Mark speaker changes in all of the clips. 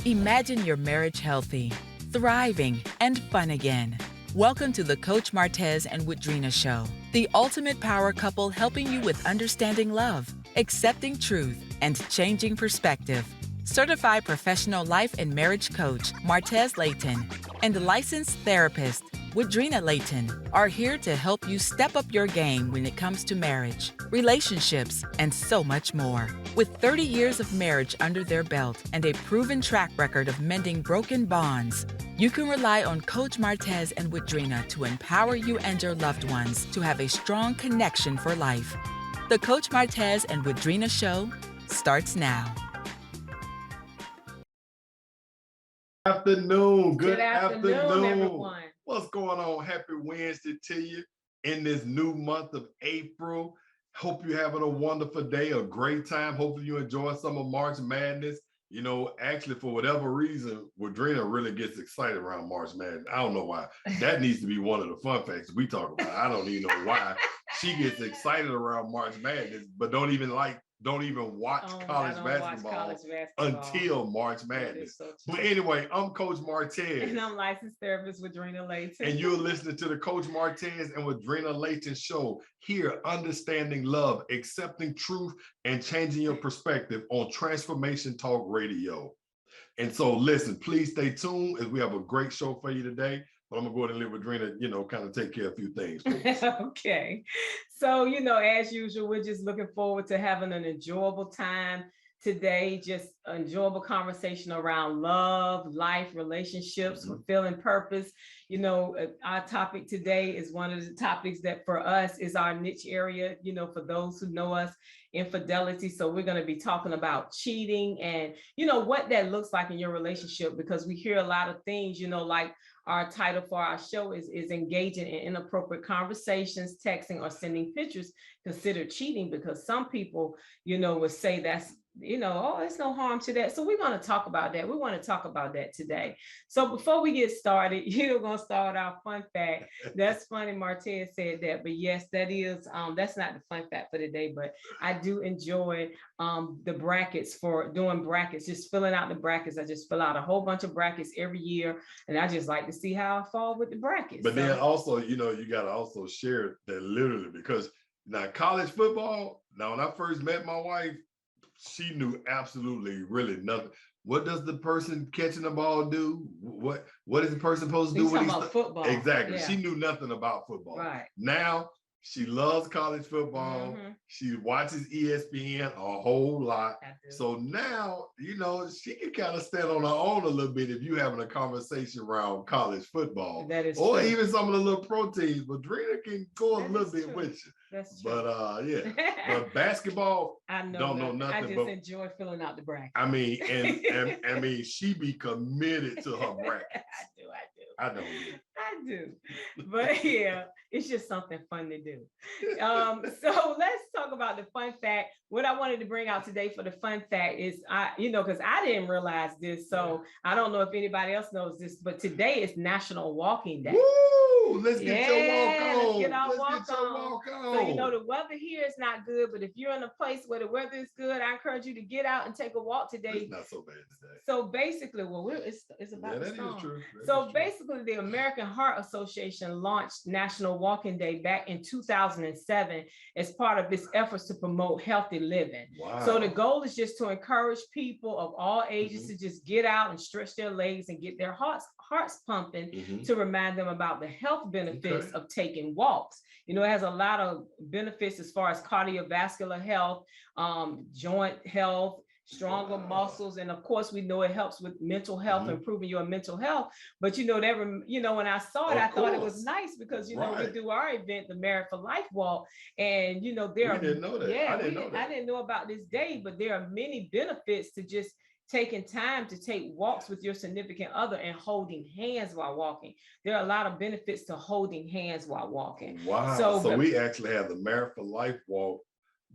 Speaker 1: Imagine your marriage healthy, thriving, and fun again. Welcome to the Coach Martez and Woodrina Show, the ultimate power couple helping you with understanding love, accepting truth, and changing perspective. Certified professional life and marriage coach Martez Layton and licensed therapist Woodrina Layton are here to help you step up your game when it comes to marriage, relationships, and so much more. With 30 years of marriage under their belt and a proven track record of mending broken bonds, you can rely on Coach Martez and Woodrina to empower you and your loved ones to have a strong connection for life. The Coach Martez and Woodrina Show starts now.
Speaker 2: Good afternoon, everyone.
Speaker 3: What's going on? Happy Wednesday to you in this new month of April. Hope you're having a wonderful day, a great time. Hopefully you enjoy some of March Madness. You know, actually, for whatever reason, Woodrina really gets excited around March Madness. I don't know why. That needs to be one of the fun facts we talk about. I don't even know why she gets excited around March Madness, but don't even watch college basketball until March Madness. So but anyway, I'm Coach Martez.
Speaker 2: And I'm licensed therapist with Woodrina Layton.
Speaker 3: And you're listening to the Coach Martez and Woodrina Layton Show. Here, understanding love, accepting truth, and changing your perspective on Transformation Talk Radio. And so listen, please stay tuned as we have a great show for you today. But I'm going to go ahead and let Woodrina, kind of take care of a few things.
Speaker 2: Okay. So, as usual, we're just looking forward to having an enjoyable time today, just enjoyable conversation around love, life, relationships, fulfilling purpose. Our topic today is one of the topics that for us is our niche area, for those who know us, infidelity. So we're going to be talking about cheating and, what that looks like in your relationship, because we hear a lot of things, like our title for our show is engaging in inappropriate conversations, texting, or sending pictures considered cheating, because some people, would say that's, oh, it's no harm to that. So we're going to talk about that. We want to talk about that today. So before we get started, we're going to start our fun fact. That's funny, Martez said that, but yes, that is, that's not the fun fact for today, but I do enjoy the brackets for doing brackets, just filling out the brackets. I just fill out a whole bunch of brackets every year, and I just like to see how I fall with the brackets.
Speaker 3: But then also, you got to also share that literally, because now college football, now when I first met my wife, she knew absolutely really nothing. What does the person catching the ball do? What is the person supposed to do?
Speaker 2: About football.
Speaker 3: Exactly. Yeah. She knew nothing about football.
Speaker 2: Right.
Speaker 3: Now she loves college football. Mm-hmm. She watches ESPN a whole lot. So now, she can kind of stand on her own a little bit if you're having a conversation around college football.
Speaker 2: That is
Speaker 3: or
Speaker 2: true.
Speaker 3: Even some of the little pro teams. But Woodrina can go a little bit with you.
Speaker 2: That's true.
Speaker 3: But yeah, but basketball, don't know nothing.
Speaker 2: I just enjoy filling out the bracket.
Speaker 3: I mean, and she be committed to her bracket. I do. But yeah, it's just something fun to do. So let's talk about the fun fact. What I wanted to bring out today for the fun fact is, because I didn't realize this, so I don't know if anybody else knows this, but today is National Walking Day. Woo! Let's get your walk on.
Speaker 2: Let's get our walk on. So, the weather here is not good, but if you're in a place where the weather is good, I encourage you to get out and take a walk today.
Speaker 3: It's not so bad today.
Speaker 2: So basically, it's about to storm. So basically, the American Heart Association launched National Walking Day back in 2007 as part of its efforts to promote healthy living.
Speaker 3: Wow.
Speaker 2: So the goal is just to encourage people of all ages to just get out and stretch their legs and get their hearts pumping to remind them about the health benefits of taking walks. It has a lot of benefits as far as cardiovascular health, joint health, stronger muscles, and of course we know it helps with mental health, improving your mental health. But when I saw it, I thought it was nice because we do our event, the Married for Life Walk, and there
Speaker 3: I didn't know that.
Speaker 2: Yeah, I didn't know about this day, but there are many benefits to just taking time to take walks with your significant other and holding hands while walking. There are a lot of benefits to holding hands while walking.
Speaker 3: Wow. So we actually have the Married for Life Walk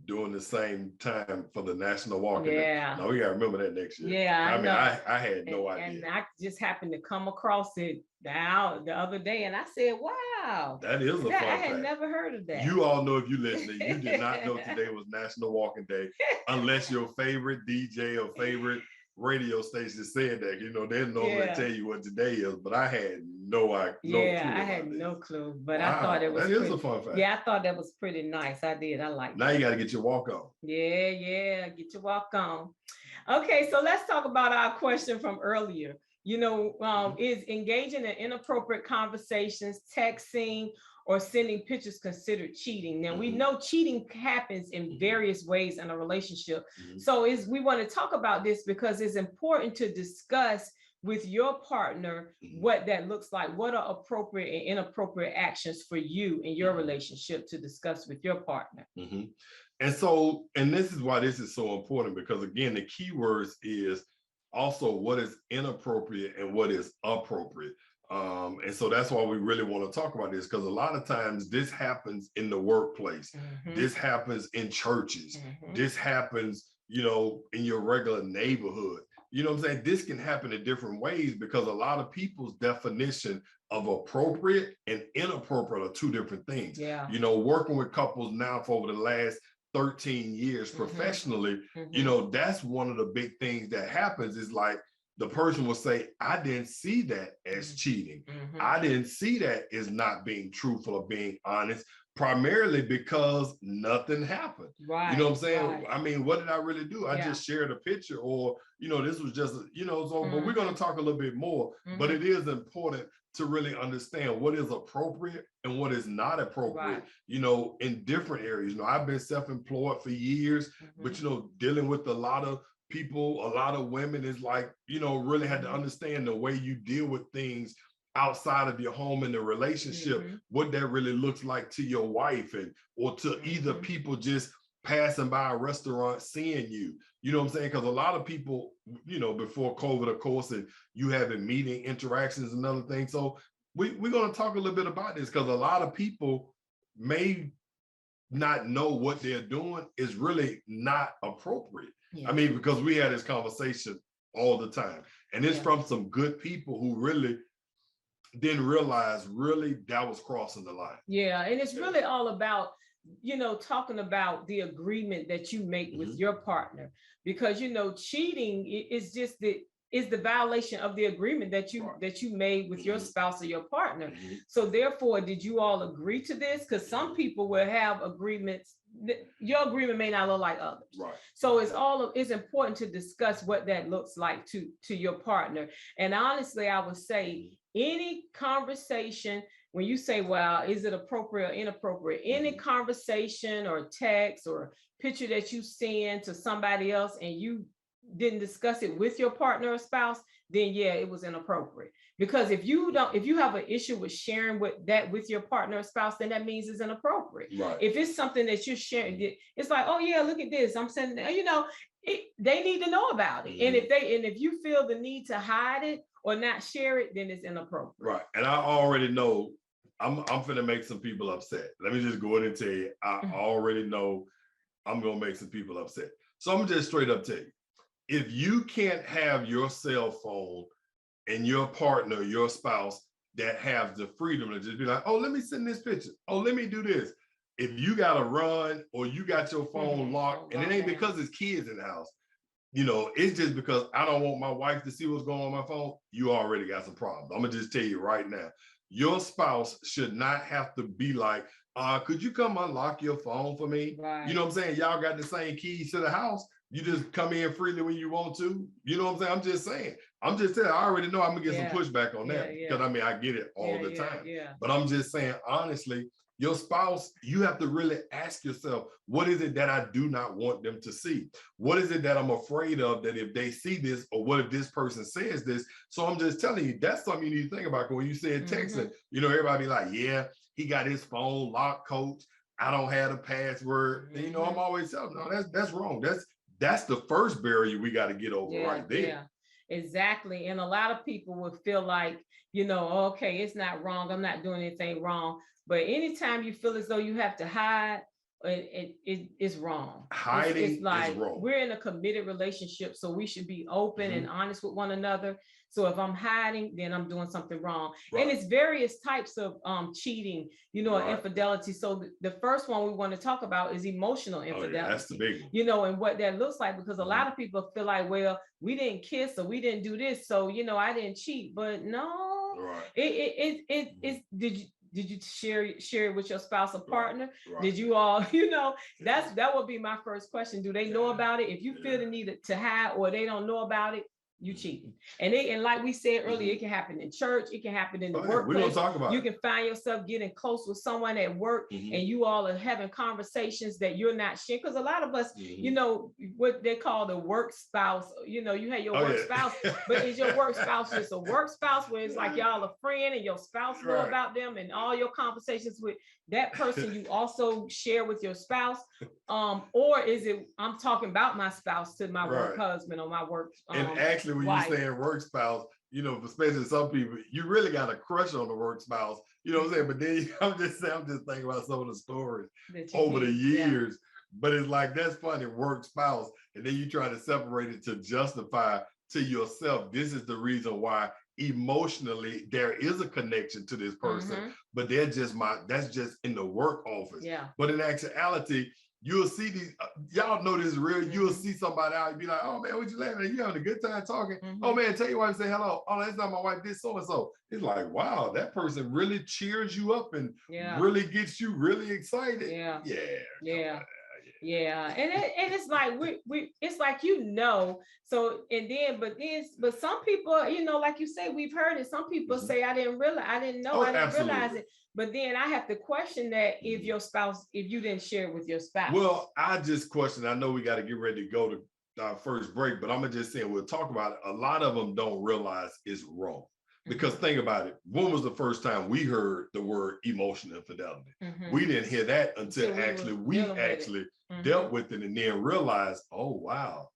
Speaker 3: during the same time for the National Walking Day. Now we gotta remember that next year.
Speaker 2: Yeah,
Speaker 3: I had no idea.
Speaker 2: And I just happened to come across it now the other day, and I said, "Wow,
Speaker 3: that is a fun fact.
Speaker 2: I had never heard of that."
Speaker 3: You all know, if you listening, you did not know today was National Walking Day, unless your favorite DJ or favorite radio stations saying that, they normally tell you what today is, but I had no clue.
Speaker 2: I had no clue, but
Speaker 3: wow,
Speaker 2: I thought it was
Speaker 3: that is a fun fact.
Speaker 2: Yeah, I thought that was pretty nice. I did. I like
Speaker 3: now
Speaker 2: that.
Speaker 3: You got to get your walk on.
Speaker 2: Yeah, get your walk on. Okay, so let's talk about our question from earlier. Is engaging in inappropriate conversations, texting, or sending pictures considered cheating? Now, we know cheating happens in various ways in a relationship. So we want to talk about this because it's important to discuss with your partner what that looks like. What are appropriate and inappropriate actions for you in your relationship to discuss with your partner?
Speaker 3: And this is why this is so important, because again, the key words is also what is inappropriate and what is appropriate. And so that's why we really want to talk about this, because a lot of times this happens in the workplace. This happens in churches. This happens, in your regular neighborhood. You know what I'm saying? This can happen in different ways because a lot of people's definition of appropriate and inappropriate are two different things.
Speaker 2: Yeah.
Speaker 3: Working with couples now for over the last 13 years professionally, that's one of the big things that happens is like the person will say, I didn't see that as cheating. I didn't see that as not being truthful or being honest, primarily because nothing happened.
Speaker 2: Right.
Speaker 3: You know what I'm saying?
Speaker 2: Right.
Speaker 3: I mean, what did I really do? I just shared a picture, or, this was just, so, but we're going to talk a little bit more, but it is important to really understand what is appropriate and what is not appropriate, in different areas. I've been self-employed for years, but, dealing with a lot of people, a lot of women is like, really had to understand the way you deal with things outside of your home and the relationship, what that really looks like to your wife or to either people just passing by a restaurant seeing you. You know what I'm saying? Because a lot of people, before COVID, of course, and you having meeting interactions and other things. So we're going to talk a little bit about this because a lot of people may not know what they're doing is really not appropriate. I mean, because we had this conversation all the time, and it's from some good people who really didn't realize really that was crossing the line.
Speaker 2: Yeah, and it's really all about, talking about the agreement that you make with your partner, because, cheating is just the violation of the agreement that you made with your spouse or your partner. So therefore, did you all agree to this? Because some people will have agreements. Your agreement may not look like others.
Speaker 3: Right.
Speaker 2: So it's important to discuss what that looks like to your partner. And honestly, I would say any conversation, when you say, well, is it appropriate or inappropriate? Any conversation or text or picture that you send to somebody else and you didn't discuss it with your partner or spouse, then it was inappropriate. Because if you have an issue with sharing with your partner or spouse, then that means it's inappropriate.
Speaker 3: Right.
Speaker 2: If it's something that you're sharing, it's like, oh yeah, look at this, I'm sending, they need to know about it. And if you feel the need to hide it or not share it, then it's inappropriate.
Speaker 3: Right. And I already know I'm finna make some people upset. Let me just go ahead and tell you, I already know I'm gonna make some people upset. So I'm gonna just straight up tell you, if you can't have your cell phone and your partner, your spouse, that have the freedom to just be like, oh, let me send this picture. Oh, let me do this. If you gotta run or you got your phone locked, and it ain't because it's kids in the house, it's just because I don't want my wife to see what's going on my phone, you already got some problems. I'm gonna just tell you right now, your spouse should not have to be like, could you come unlock your phone for me?
Speaker 2: Right.
Speaker 3: You know what I'm saying? Y'all got the same keys to the house. You just come in freely when you want to. You know what I'm saying? I'm just saying. I already know I'm gonna get some pushback on that because I get it all the time.
Speaker 2: Yeah.
Speaker 3: But I'm just saying, honestly, your spouse, you have to really ask yourself, what is it that I do not want them to see? What is it that I'm afraid of that if they see this, or what if this person says this? So I'm just telling you, that's something you need to think about. When you said texting, everybody like, yeah, he got his phone locked, coach. I don't have a password. And, I'm always telling them, no, that's wrong. That's the first barrier we got to get over right there.
Speaker 2: Yeah, exactly. And a lot of people would feel like, okay, it's not wrong. I'm not doing anything wrong. But anytime you feel as though you have to hide, it's wrong.
Speaker 3: Hiding
Speaker 2: it's like
Speaker 3: is wrong.
Speaker 2: we're in a committed relationship, so we should be open and honest with one another. So if I'm hiding, then I'm doing something wrong.
Speaker 3: Right.
Speaker 2: And it's various types of cheating, you know,
Speaker 3: Right.
Speaker 2: infidelity. So the first one we want to talk about is emotional infidelity.
Speaker 3: Oh, yeah, that's the big one.
Speaker 2: You know, and what that looks like, because a lot of people feel like, well, we didn't kiss or we didn't do this, so you know, I didn't cheat. But no,
Speaker 3: Right.
Speaker 2: It's did you share it with your spouse or partner?
Speaker 3: Right.
Speaker 2: Did you all, you know, that would be my first question. Do they know about it? If you feel the need to hide or they don't know about it, you cheating. And like we said earlier, it can happen in church, it can happen in the workplace.
Speaker 3: We're gonna talk about
Speaker 2: you can find yourself getting close with someone at work, and you all are having conversations that you're not sharing. Because a lot of us, you know, what they call the work spouse, you know, you have your work spouse, but is your work spouse just a work spouse where it's like y'all a friend and your spouse know about them, and all your conversations with that person you also share with your spouse? Or is it, I'm talking about my spouse to my work husband or my work
Speaker 3: and actually when
Speaker 2: wife.
Speaker 3: you're saying work spouse, you know, especially some people, you really got a crush on the work spouse, you know what I'm saying? But then I'm just thinking about some of the stories over the years, but it's like, that's funny, work spouse, and then you try to separate it to justify to yourself, this is the reason why emotionally there is a connection to this person, but that's just in the work office. But in actuality, you'll see these, y'all know this is real. You'll see somebody out and be like, oh man, what you laughing at? You having a good time talking? Oh man, tell your wife, say hello. Oh, that's not my wife, this so-and-so. It's like, wow, that person really cheers you up and really gets you really excited.
Speaker 2: And it's like we it's like, you know, so but some people, you know, like you say, we've heard it, some people say, I didn't know, I didn't realize it. But then I have to question that if your spouse, if you didn't share it with your spouse.
Speaker 3: Well, I just question, I know we got to get ready to go to our first break, but I'm gonna just say, we'll talk about it. A lot of them don't realize it's wrong. Because think about it, when was the first time we heard the word emotional infidelity? We didn't hear that until we actually dealt with it and then realized, oh wow,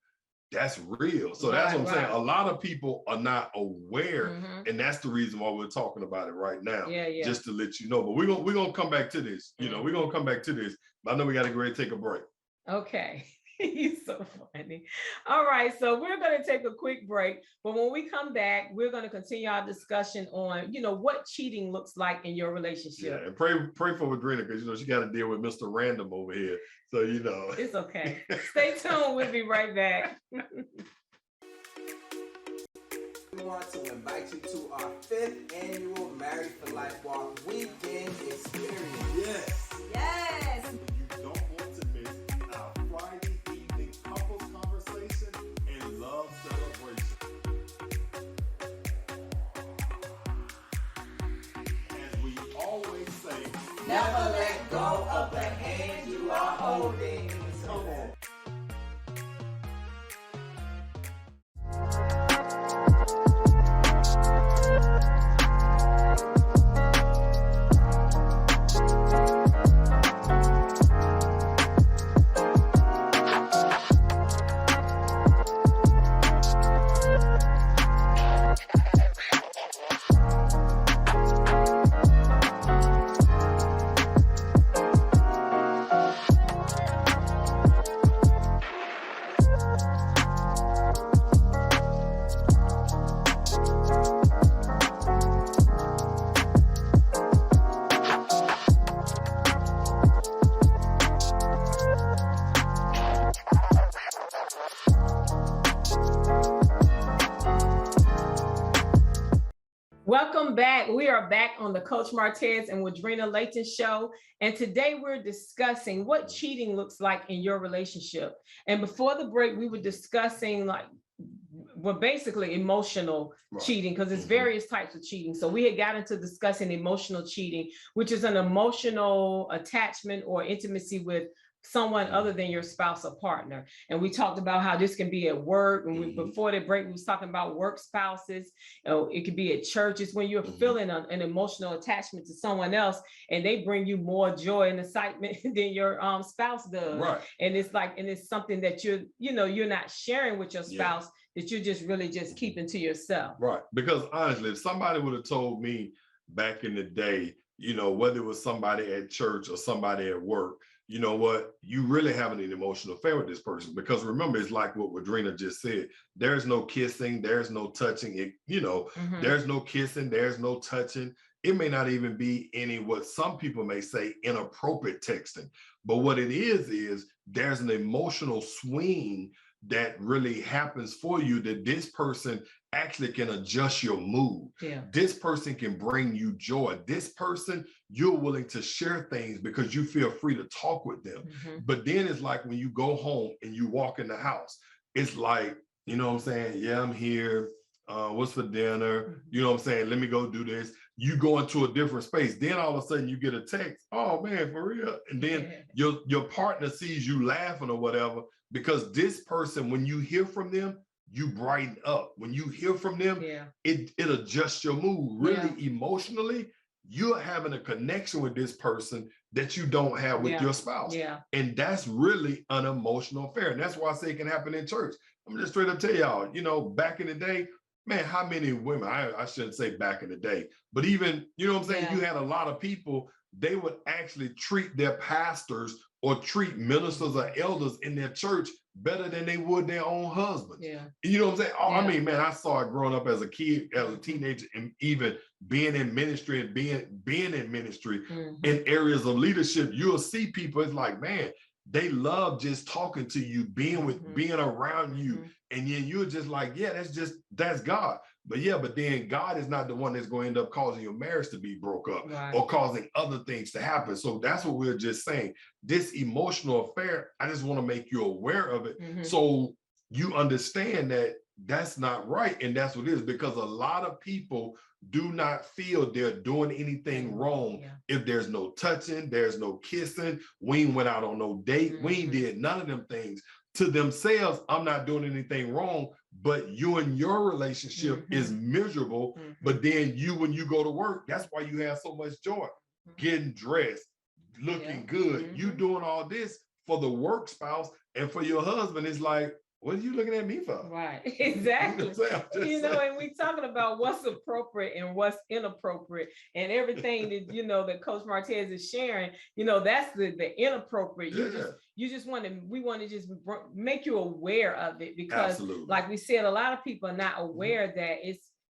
Speaker 3: that's real. So that's what I'm saying. A lot of people are not aware, and that's the reason why we're talking about it right now. Just to let you know. But we're gonna come back to this. You know, we're gonna come back to this. But I know we got to go ahead and take a break.
Speaker 2: Okay. You're so funny. All right, so we're going to take a quick break, but when we come back, we're going to continue our discussion on, you know, what cheating looks like in your relationship.
Speaker 3: Yeah, and pray for Woodrina, because you know she got to deal with Mr. Random over here. So you know,
Speaker 2: it's okay. Stay tuned. We'll be right back.
Speaker 4: We want to invite you to our 5th annual Married for Life Walk weekend experience.
Speaker 5: Yes.
Speaker 3: You don't want to miss our Friday evening couples conversation and love celebration. As we always say,
Speaker 4: Never let go of the hand you are holding.
Speaker 3: Come on.
Speaker 2: Welcome back. We are back on the Coach Martez and Woodrina Layton show. And today we're discussing what cheating looks like in your relationship. And before the break, we were discussing basically emotional cheating, because there's various types of cheating. So we had got into discussing emotional cheating, which is an emotional attachment or intimacy with someone other than your spouse or partner. And we talked about how this can be at work. And before the break, we was talking about work spouses. It could be at churches when you're feeling an emotional attachment to someone else, and they bring you more joy and excitement than your spouse does. And it's like, and it's something that you're not sharing with your spouse, that you're just really just keeping to yourself.
Speaker 3: Because honestly, if somebody would have told me back in the day, you know, whether it was somebody at church or somebody at work, you know what, you really having an emotional affair with this person. Because remember, it's like what Woodrina just said. There's no kissing, there's no touching. There's no kissing, there's no touching. It may not even be any, what some people may say, inappropriate texting. But what it is there's an emotional swing that really happens for you, that this person actually can adjust your mood.
Speaker 2: Yeah.
Speaker 3: This person can bring you joy. This person, you're willing to share things because you feel free to talk with them. But then it's like when you go home and you walk in the house, it's like, you know what I'm saying? Yeah, I'm here. What's for dinner? You know what I'm saying? Let me go do this. You go into a different space. Then all of a sudden you get a text. Oh man, for real. And then your partner sees you laughing or whatever, because this person, when you hear from them, you brighten up. When you hear from them, it adjusts your mood. Really emotionally, you're having a connection with this person that you don't have with your spouse. And that's really an emotional affair. And that's why I say it can happen in church. I'm just straight up tell y'all, you know, back in the day, man, how many women, I shouldn't say back in the day, but even, you know what I'm saying? You had a lot of people, they would actually treat their pastors or treat ministers or elders in their church better than they would their own husbands. You know what I'm saying? I mean, man, I saw it growing up as a kid, as a teenager, and even being in ministry and being in ministry in areas of leadership, you'll see people, it's like, man, they love just talking to you, being around you. And then you're just like, yeah, that's God. But then God is not the one that's going to end up causing your marriage to be broke up or causing other things to happen. So that's what we're just saying. This emotional affair, I just want to make you aware of it. So you understand that that's not right. And that's what it is, because a lot of people do not feel they're doing anything wrong if there's no touching, there's no kissing, we ain't went out on no date, we ain't did none of them things. To themselves, I'm not doing anything wrong, but you and your relationship is miserable. But then when you go to work, that's why you have so much joy. Getting dressed, looking good. You doing all this for the work spouse, and for your husband, it's like, what are you looking at me for?
Speaker 2: Right, exactly. You know, and we talking about what's appropriate and what's inappropriate, and everything that, you know, that Coach Martez is sharing, you know, that's the inappropriate. We want to just make you aware of it, because like we said, a lot of people are not aware that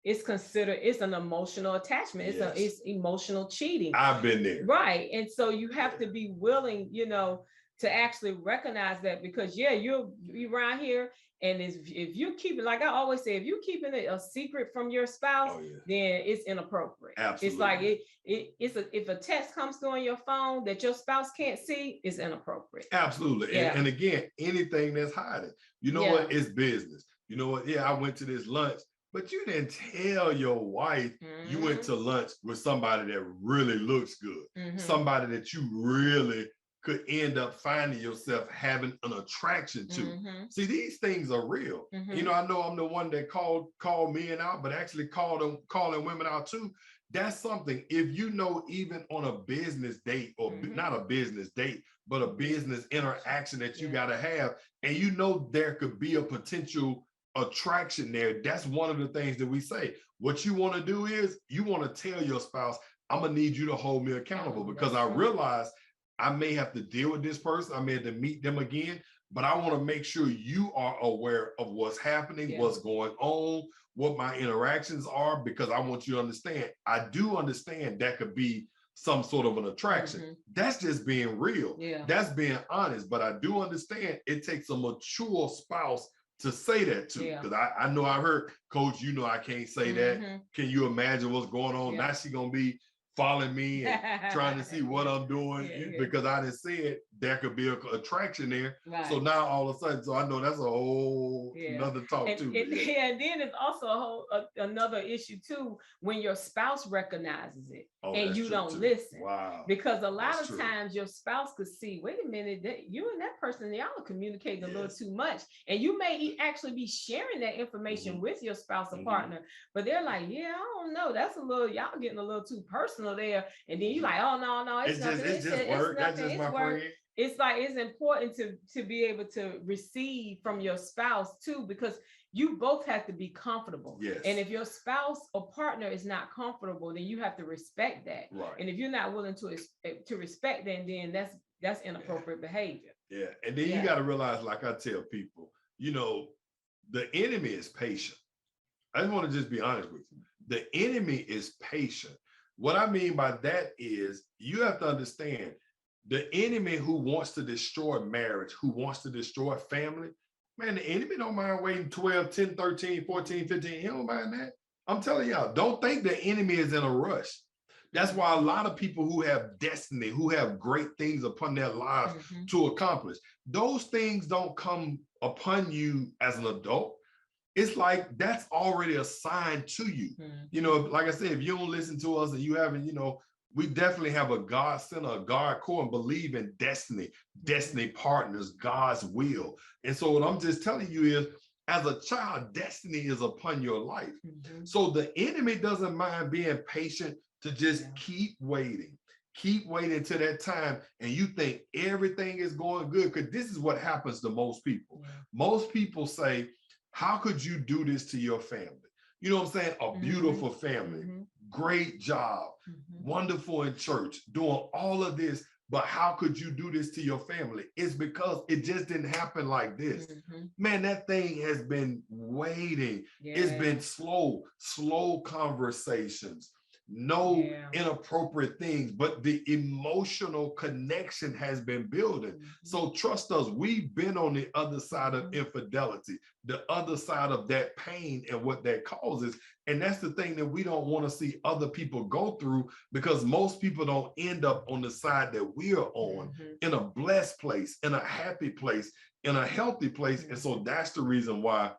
Speaker 2: it's considered, it's an emotional attachment. It's emotional cheating.
Speaker 3: I've been there.
Speaker 2: Right. And so you have to be willing, you know, to actually recognize that, because you're around here, and if you keep it, like I always say, if you're keeping it a secret from your spouse, then it's inappropriate.
Speaker 3: Absolutely.
Speaker 2: It's like if a text comes through on your phone that your spouse can't see, it's inappropriate.
Speaker 3: Absolutely. And again, anything that's hiding, you know what, it's business. You know what? I went to this lunch, but you didn't tell your wife you went to lunch with somebody that really looks good, somebody that you really could end up finding yourself having an attraction to. See, these things are real. You know I'm the one that called men out, but actually calling women out too. That's something. If you know, even on a business date, or not a business date, but a business interaction that you got to have, and you know there could be a potential attraction there, that's one of the things that we say. What you want to do is you want to tell your spouse, I'm gonna need you to hold me accountable, because I realize I may have to deal with this person, I may have to meet them again, but I want to make sure you are aware of what's happening, what's going on, what my interactions are, because I want you to understand. I do understand that could be some sort of an attraction. That's just being real. That's being honest. But I do understand it takes a mature spouse to say that too. Because I know I heard, Coach, you know I can't say that. Can you imagine what's going on? Now she's going to be following me and trying to see what I'm doing, because I done said there could be an attraction there. So now all of a sudden, so I know that's a whole another talk too.
Speaker 2: And then it's also another issue too, when your spouse recognizes it and you don't listen. Because a lot of times your spouse could see, wait a minute, that you and that person, y'all are communicating a little too much. And you may actually be sharing that information with your spouse or partner, but they're like, I don't know, that's a little, y'all getting a little too personal there. And then you're like, oh no, it's nothing.
Speaker 3: It's just work. That's just my friend.
Speaker 2: It's like, it's important to be able to receive from your spouse too, because you both have to be comfortable. And if your spouse or partner is not comfortable, then you have to respect that. And if you're not willing to respect that, then That's inappropriate behavior.
Speaker 3: Yeah. And then you got to realize, like I tell people, the enemy is patient. I just want to just be honest with you. The enemy is patient. What I mean by that is you have to understand the enemy who wants to destroy marriage, who wants to destroy family, man, the enemy don't mind waiting 12, 10, 13, 14, 15. He don't mind that. I'm telling y'all, don't think the enemy is in a rush. That's why a lot of people who have destiny, who have great things upon their lives to accomplish, those things don't come upon you as an adult. It's like that's already assigned to you. Like I said, if you don't listen to us and you haven't, we definitely have a God center, a God core, and believe in destiny partners, God's will. And so what I'm just telling you is, as a child, destiny is upon your life. So the enemy doesn't mind being patient to just keep waiting to that time. And you think everything is going good, because this is what happens to most people. Most people say, how could you do this to your family? You know what I'm saying? A beautiful family, great job, wonderful in church, doing all of this. But how could you do this to your family? It's because it just didn't happen like this. Man, that thing has been waiting. It's been slow conversations, no inappropriate things, but the emotional connection has been building. So trust us, we've been on the other side of infidelity, the other side of that pain and what that causes. And that's the thing that we don't want to see other people go through, because most people don't end up on the side that we are on, in a blessed place, in a happy place, in a healthy place. And so that's the reason why,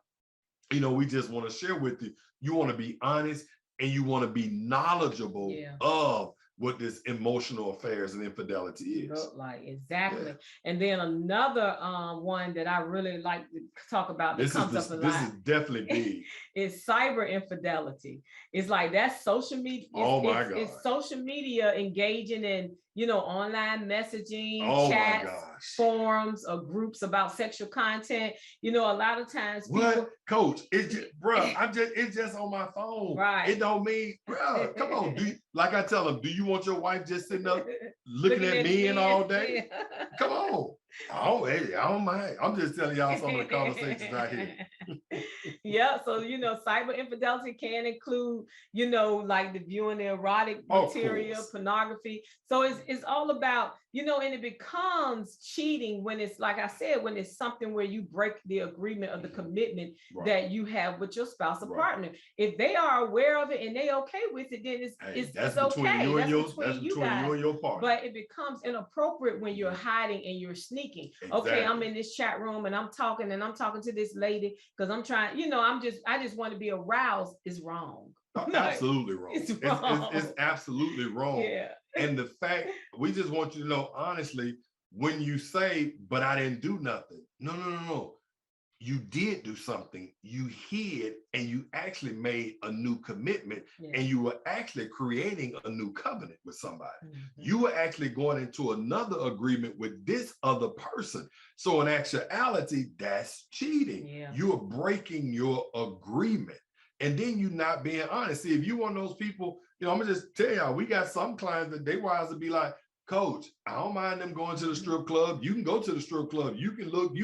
Speaker 3: we just want to share with you, you want to be honest, and you want to be knowledgeable of what this emotional affairs and infidelity is.
Speaker 2: Like, exactly. And then another one that I really like to talk about that comes up a lot.
Speaker 3: This is definitely big.
Speaker 2: Is cyber infidelity. It's like that's social media.
Speaker 3: Oh my God.
Speaker 2: It's social media engaging in, online messaging, chats, forums, or groups about sexual content. A lot of times people,
Speaker 3: Coach, it's just, it's just on my phone.
Speaker 2: Right.
Speaker 3: It don't mean, come on. Like I tell them, do you want your wife just sitting up looking at men all day? Come on. Oh, hey, I don't mind. I'm just telling y'all some of the conversations I hear.
Speaker 2: So cyber infidelity can include, like the viewing the erotic material, pornography. So it's all about, and it becomes cheating when it's, like I said, when it's something where you break the agreement of the commitment that you have with your spouse or partner. If they are aware of it and they okay with it, then it's okay. That's between you and
Speaker 3: your partner.
Speaker 2: But it becomes inappropriate when you're hiding and you're sneaking. Okay, I'm in this chat room and I'm talking to this lady because I'm trying, I just want to be aroused. Is wrong.
Speaker 3: Absolutely wrong.
Speaker 2: It's wrong.
Speaker 3: It's absolutely wrong.
Speaker 2: Yeah.
Speaker 3: And the fact, we just want you to know, honestly, when you say, but I didn't do nothing. No. You did do something. You hid and you actually made a new commitment, and you were actually creating a new covenant with somebody. You were actually going into another agreement with this other person. So in actuality, that's cheating. You are breaking your agreement. And then you not being honest. See, if you one of those people, I'm gonna just tell y'all, we got some clients that they wives to be like, Coach, I don't mind them going to the strip club. You can go to the strip club. You can look,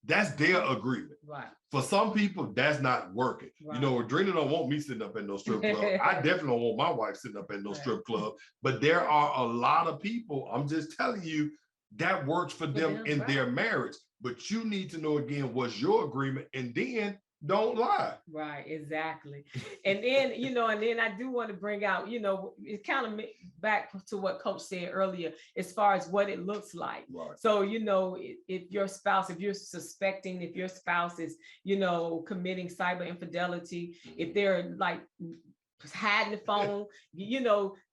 Speaker 3: that's their agreement.
Speaker 2: Right.
Speaker 3: For some people, that's not working.
Speaker 2: Right.
Speaker 3: Woodrina don't want me sitting up in no strip club. I definitely don't want my wife sitting up in no strip club. But there are a lot of people, I'm just telling you, that works for them in their marriage. But you need to know, again, what's your agreement, and then don't lie.
Speaker 2: Right, exactly. And then, and then I do want to bring out, it kind of back to what Coach said earlier, as far as what it looks like.
Speaker 3: Right.
Speaker 2: So, if your spouse, if you're suspecting, if your spouse is, committing cyber infidelity, if they're like hiding the phone,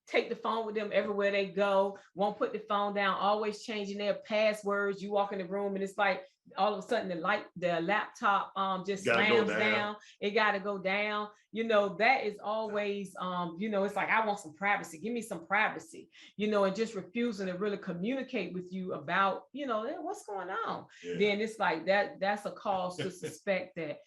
Speaker 2: take the phone with them everywhere they go, won't put the phone down, always changing their passwords. You walk in the room and it's like, all of a sudden the laptop just slams down. It got to go down. That is always, it's like, I want some privacy. Give me some privacy, and just refusing to really communicate with you about, what's going on. Then it's like that's a cause to suspect that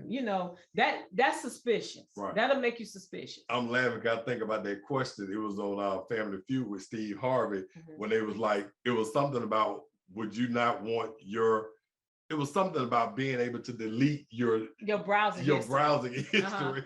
Speaker 2: You know, that's suspicious.
Speaker 3: Right.
Speaker 2: That'll make you suspicious.
Speaker 3: I'm laughing. I think about that question. It was on Family Feud with Steve Harvey when they was like, it was something about, would you not want it was something about being able to delete your browsing history.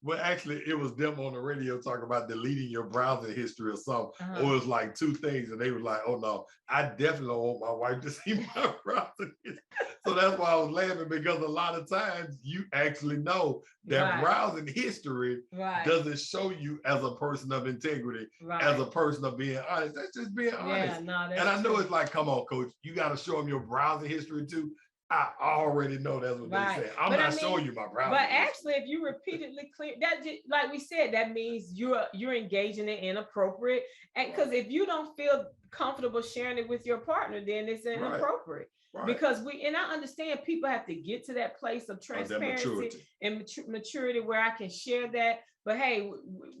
Speaker 3: Well, actually, it was them on the radio talking about deleting your browsing history or something. Or it was like two things, and they were like, "Oh no, I definitely don't want my wife to see my browsing history." So that's why I was laughing, because a lot of times you actually know that browsing history doesn't show you as a person of integrity, as a person of being honest. That's just being honest. And I know it's like, come on, coach, you got to show them your browsing history too. I already know that's what they say. I'm not showing you my browser.
Speaker 2: But actually, if you repeatedly clear that, like we said, that means you're engaging in inappropriate. And because if you don't feel comfortable sharing it with your partner, then it's inappropriate. Because I understand people have to get to that place of transparency and maturity where I can share that. But hey,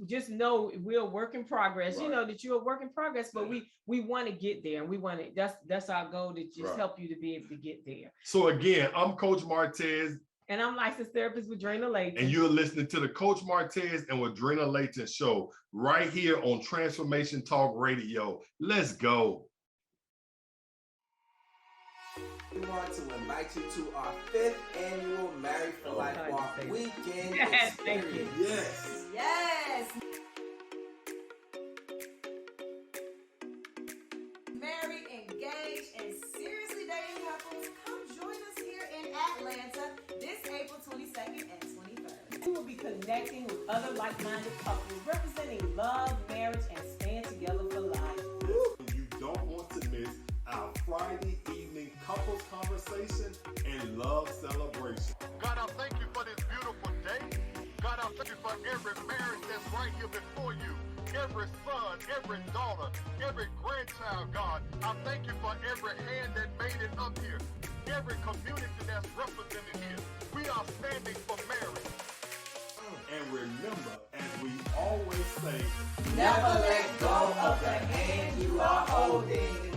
Speaker 2: just know we're a work in progress. You know that you're a work in progress, but we want to get there, and we want to. That's our goal, to just help you to be able to get there.
Speaker 3: So again, I'm Coach Martez,
Speaker 2: and I'm licensed therapist Woodrina Layton,
Speaker 3: and you're listening to the Coach Martez and Woodrina Layton show right here on Transformation Talk Radio. Let's go.
Speaker 4: We want to invite you to our 5th annual Married for Life Walk weekend experience.
Speaker 5: Yes. Married, engaged, and seriously dating couples, come join us here in Atlanta this April 22nd and 23rd.
Speaker 2: We will be connecting with other like-minded couples representing love, marriage, and staying together for life.
Speaker 3: You don't want to miss our Friday evening couples conversation and love celebration.
Speaker 6: God, I thank you for this beautiful day. God, I thank you for every marriage that's right here before you. Every son, every daughter, every grandchild, God. I thank you for every hand that made it up here. Every community that's represented here. We are standing for marriage.
Speaker 3: And remember, as we always say,
Speaker 4: never let go of the hand you are holding.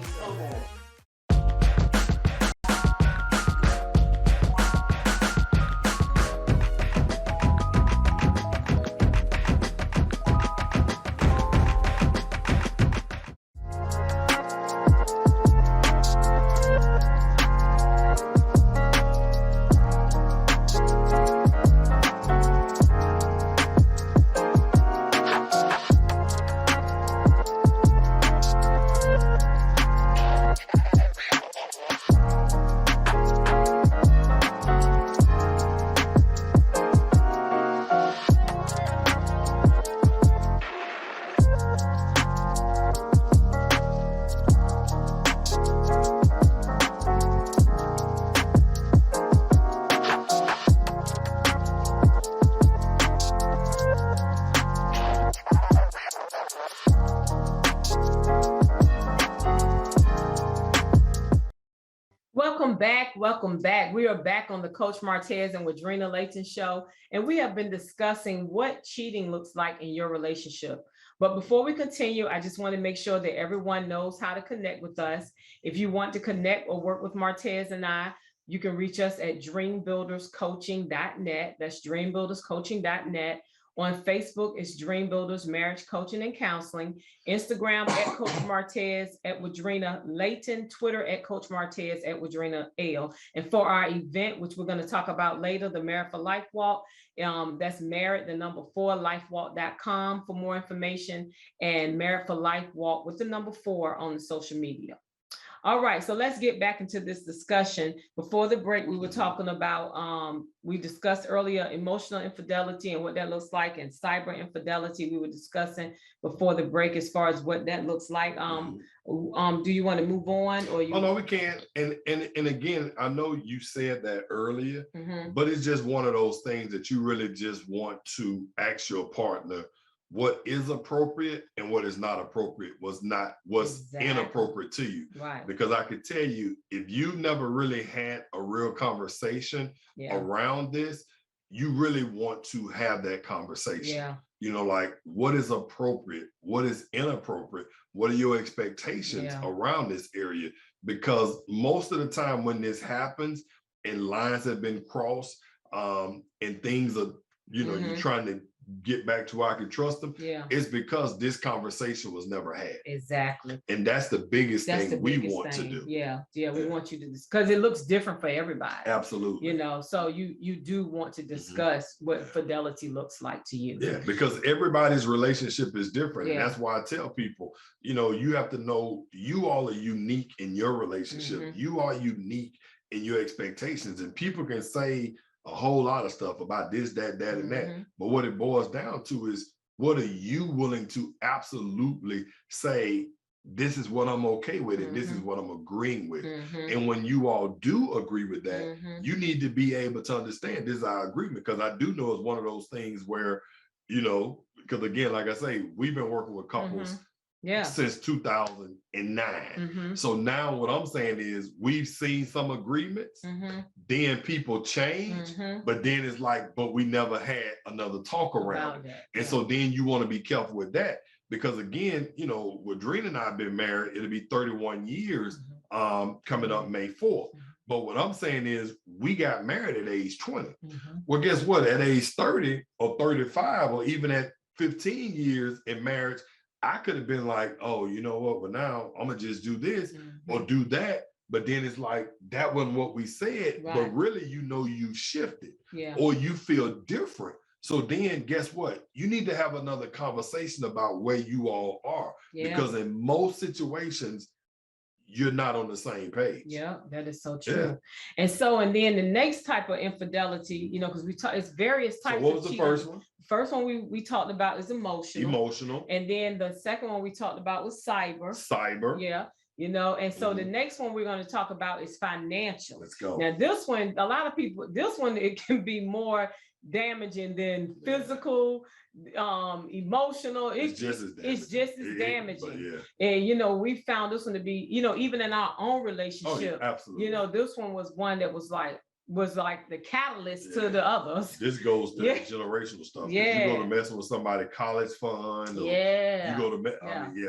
Speaker 2: Welcome back. We are back on the Coach Martez and Woodrina Layton show, and we have been discussing what cheating looks like in your relationship. But before we continue, I just want to make sure that everyone knows how to connect with us. If you want to connect or work with Martez and I, you can reach us at dreambuilderscoaching.net. That's dreambuilderscoaching.net. On Facebook, it's Dream Builders Marriage Coaching and Counseling. Instagram at Coach Martez at Woodrina Layton. Twitter at Coach Martez at Woodrina L. And for our event, which we're going to talk about later, the Married for Life Walk, that's married, the number 4, lifewalk.com for more information, and Married for Life Walk with the number 4 on the social media. All right, so let's get back into this discussion. Before the break, we were talking about, we discussed earlier emotional infidelity and what that looks like, and cyber infidelity we were discussing before the break as far as what that looks like. Do you want to move on, or you?
Speaker 3: Oh no, we can't. And again, I know you said that earlier, but it's just one of those things that you really just want to ask your partner what is appropriate and what is not appropriate, what's inappropriate to you.
Speaker 2: Right.
Speaker 3: Because I could tell you, if you've never really had a real conversation around this, you really want to have that conversation.
Speaker 2: Yeah.
Speaker 3: You know, like, what is appropriate? What is inappropriate? What are your expectations around this area? Because most of the time when this happens and lines have been crossed, and things are, you're trying to get back to where I can trust them, it's because this conversation was never had.
Speaker 2: Exactly.
Speaker 3: And that's the biggest thing we want to do.
Speaker 2: Yeah. We want you to, because it looks different for everybody.
Speaker 3: Absolutely.
Speaker 2: So you do want to discuss what fidelity looks like to you.
Speaker 3: Yeah, because everybody's relationship is different. And that's why I tell people, you have to know you all are unique in your relationship. You are unique in your expectations. And people can say a whole lot of stuff about this, that, and that. But what it boils down to is, what are you willing to absolutely say, this is what I'm okay with, and this is what I'm agreeing with. And when you all do agree with that, you need to be able to understand this is our agreement, because I do know it's one of those things where, because again, like I say, we've been working with couples since 2009. So now what I'm saying is, we've seen some agreements, then people change, but then it's like, but we never had another talk around it. And so then you want to be careful with that, because again, Woodrina and I have been married, it'll be 31 years coming up May 4th. But what I'm saying is, we got married at age 20. Well, guess what? At age 30 or 35, or even at 15 years in marriage, I could have been like, oh, you know what? But now I'm gonna just do this or do that. But then it's like, that wasn't what we said. But really, you shifted or you feel different. So then guess what? You need to have another conversation about where you all are. Because in most situations, you're not on the same page. Yeah,
Speaker 2: that is so true. And then the next type of infidelity, because we talk, it's various types.
Speaker 3: So what was the first one?
Speaker 2: First one we talked about is emotional. And then the second one we talked about was cyber. Yeah. And so the next one we're going to talk about is financial.
Speaker 3: Let's go.
Speaker 2: Now this one, a lot of people, it can be more damaging than physical, emotional. It's just as damaging. And we found this one to be, even in our own relationship,
Speaker 3: absolutely.
Speaker 2: This one was one that was like the catalyst to the others.
Speaker 3: This goes to generational stuff. You go to messing with somebody college fund. Or you go to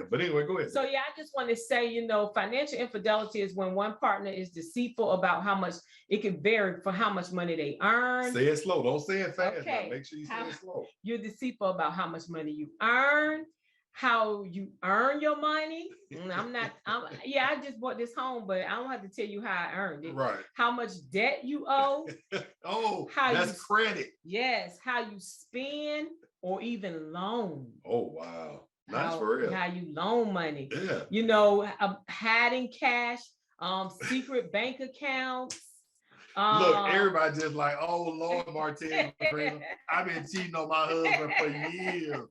Speaker 3: but anyway, go ahead.
Speaker 2: So I just want to say, financial infidelity is when one partner is deceitful about how much. It can vary for how much money they earn.
Speaker 3: Say it slow. Don't say it fast. Okay. Make sure you say it slow.
Speaker 2: You're deceitful about how much money you earn, how you earn your money. I just bought this home, but I don't have to tell you how I earned it.
Speaker 3: Right.
Speaker 2: How much debt you owe.
Speaker 3: That's credit.
Speaker 2: Yes. How you spend or even loan.
Speaker 3: Oh, wow. That's for real.
Speaker 2: How you loan money.
Speaker 3: Yeah.
Speaker 2: Hiding cash, secret bank accounts.
Speaker 3: Look, everybody just like, oh Lord, Martez, I've been cheating on my husband for years.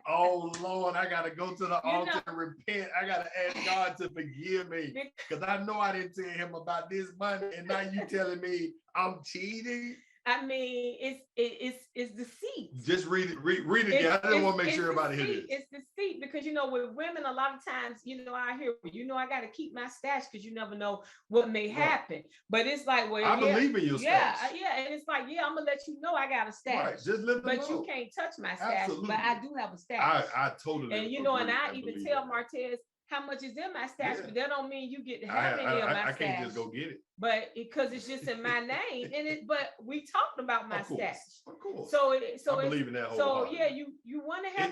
Speaker 3: Oh Lord, I gotta go to the altar and repent. I gotta ask God to forgive me, because I know I didn't tell him about this money, and now you telling me I'm cheating.
Speaker 2: I mean, it's deceit.
Speaker 3: Just read it again. I just want to make sure everybody hears
Speaker 2: it. It's deceit, because with women, a lot of times, I hear, I got to keep my stash because you never know what may happen. But it's like, well,
Speaker 3: I believe in your stash.
Speaker 2: And it's like, I'm gonna let you know I got a stash.
Speaker 3: Right, just let them know.
Speaker 2: But you can't touch my stash.
Speaker 3: Absolutely.
Speaker 2: But I do have a stash.
Speaker 3: I totally.
Speaker 2: And and I even tell Martez how much is in my stash, but that don't mean you get to have any of my stash.
Speaker 3: I can't just go get it.
Speaker 2: But because it's just in my name, but we talked about my stash.
Speaker 3: Of course.
Speaker 2: So
Speaker 3: I believe in that whole.
Speaker 2: So you want to have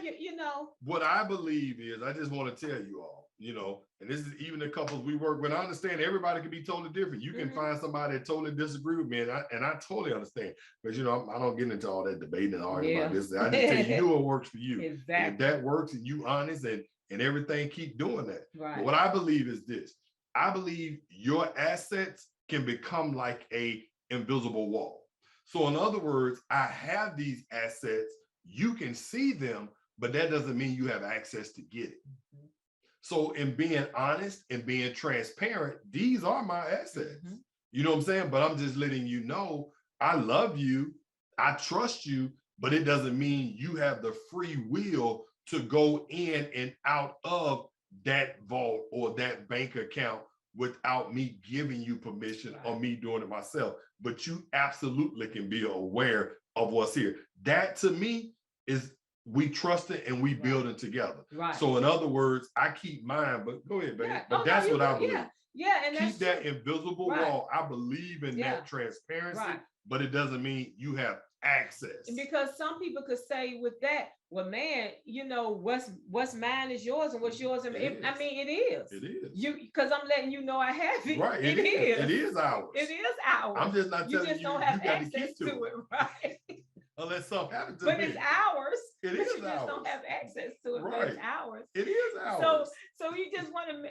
Speaker 3: What I believe is, I just want to tell you all, and this is even the couples we work with. I understand everybody can be totally different. You can find somebody that totally disagree with me, and I totally understand. But I don't get into all that debating and arguing about this. I just tell you what works for you.
Speaker 2: Exactly.
Speaker 3: If that works and you honest and everything, keep doing that.
Speaker 2: Right.
Speaker 3: But what I believe is this. I believe your assets can become like a invisible wall. So in other words, I have these assets, you can see them, but that doesn't mean you have access to get it. So in being honest and being transparent, these are my assets. You know what I'm saying? But I'm just letting you know, I love you, I trust you, but it doesn't mean you have the free will to go in and out of that vault or that bank account without me giving you permission or me doing it myself. But you absolutely can be aware of what's here. That to me is, we trust it and we build it together.
Speaker 2: Right.
Speaker 3: So in other words, I keep mine, but go ahead, baby. But that's what I believe.
Speaker 2: Yeah, and
Speaker 3: keep that invisible wall. I believe in that transparency. but it doesn't mean you have access.
Speaker 2: Because some people could say with that, well, man, you know, what's mine is yours, and what's yours. I mean, it is.
Speaker 3: It is.
Speaker 2: Because I'm letting you know I have it.
Speaker 3: Right.
Speaker 2: It is.
Speaker 3: It is ours.
Speaker 2: It is ours.
Speaker 3: I'm just not telling you.
Speaker 2: You just don't have
Speaker 3: got
Speaker 2: access
Speaker 3: to
Speaker 2: it, right?
Speaker 3: Unless something happens to
Speaker 2: but
Speaker 3: me.
Speaker 2: it's ours.
Speaker 3: It
Speaker 2: but
Speaker 3: is
Speaker 2: you just don't have access to it,
Speaker 3: right.
Speaker 2: but it's ours.
Speaker 3: It is ours.
Speaker 2: So you just want to